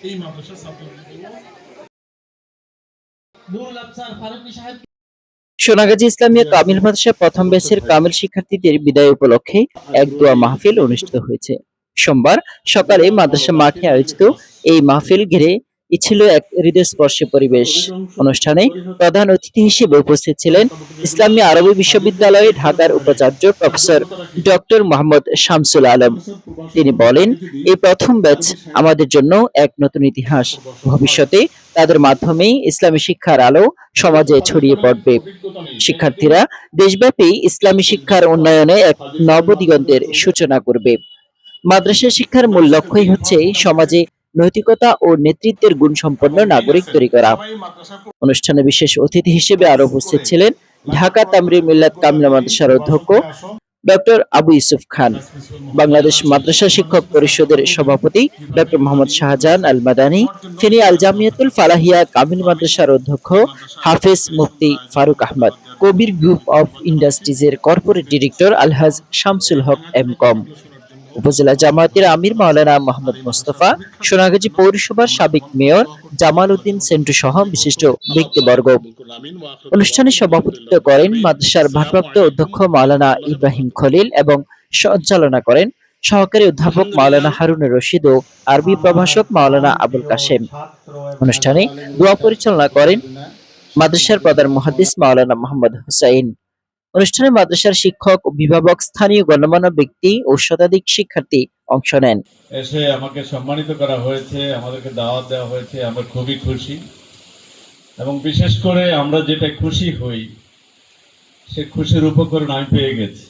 এই মাদ্রাসার ছাত্রবৃন্দ নুরুল আফসার ফারুকী সাহেব সোনাগাজী ইসলামিয়া কামিল মাদ্রাসার প্রথম ব্যাচের কামিল শিক্ষার্থীদের বিদায় উপলক্ষে এক দোয়া মাহফিল অনুষ্ঠিত হয়েছে। সোমবার সকালে মাদ্রাসা মাঠে আয়োজিত এই মাহফিল ঘিরে ছিল এক হৃদয়স্পর্শী পরিবেশ। অনুষ্ঠানে প্রধান অতিথি হিসেবে উপস্থিত ছিলেন ইসলামী আরবি বিশ্ববিদ্যালয়ে ঢাকার উপাচার্য প্রফেসর ডক্টর মোহাম্মদ শামসুল আলম। তিনি বলেন, এই প্রথম ব্যাচ আমাদের জন্য এক নতুন ইতিহাস। ভবিষ্যতে তাদের মাধ্যমেই ইসলামী শিক্ষার আলো সমাজে ছড়িয়ে পড়বে। শিক্ষার্থীরা দেশব্যাপী ইসলামী শিক্ষার উন্নয়নে এক নবদিগন্তের সূচনা করবে। মাদ্রাসা শিক্ষার মূল লক্ষ্যই হচ্ছে সমাজে নৈতিকতা ও নেতৃত্বের গুণসম্পন্ন নাগরিক তৈরি করা। অনুষ্ঠানে বিশেষ অতিথি হিসেবে আরো উপস্থিত ছিলেন ঢাকা তামরির মিল্লাত কামিলা মাদ্রাসার অধ্যক্ষ ডক্টর আবু ইউসুফ খান, বাংলাদেশ মাদ্রাসা শিক্ষক পরিষদের সভাপতি ডক্টর মোহাম্মদ শাহজাহান আল মাদানী, ফেনী আল জামিয়াতুল ফালাহিয়া কামিল মাদ্রাসার অধ্যক্ষ হাফেজ মুফতি ফারুক আহমদ, কবির গ্রুপ অফ ইন্ডাস্ট্রিজের কর্পোরেট ডিরেক্টর আলহাজ শামসুল হক এম.কম, উপজেলা জামায়াতের আমির মাওলানা মোহাম্মদ মোস্তফা, সোনাগাজী পৌরসভার সাবেক মেয়র জামাল উদ্দিন সেন্টু সহ বিশিষ্ট ব্যক্তিবর্গ। অনুষ্ঠানে সভাপতিত্ব করেন মাদ্রাসার ভারপ্রাপ্ত অধ্যক্ষ মাওলানা ইব্রাহিম খলিল এবং সঞ্চালনা করেন সহকারী অধ্যাপক মাওলানা হারুনুর রশিদ ও আরবি প্রভাষক মাওলানা আবুল কাশেম। অনুষ্ঠানে দোয়া পরিচালনা করেন মাদ্রাসার প্রধান মুহাদ্দিস মাওলানা মোহাম্মদ হুসাইন। অনুষ্ঠানে মাদ্রাসার শিক্ষক, অভিভাবক, স্থানীয় গণ্যমান্য ব্যক্তি ও শতাধিক শিক্ষার্থী অংশ নেন। এসে আমাকে সম্মানিত করা হয়েছে, আমাদেরকে দাওয়াত দেওয়া হয়েছে, আমরা খুবই খুশি। এবং বিশেষ করে আমরা যেটা খুশি হই সে খুশির উপকরণ আমি পেয়ে গেছি।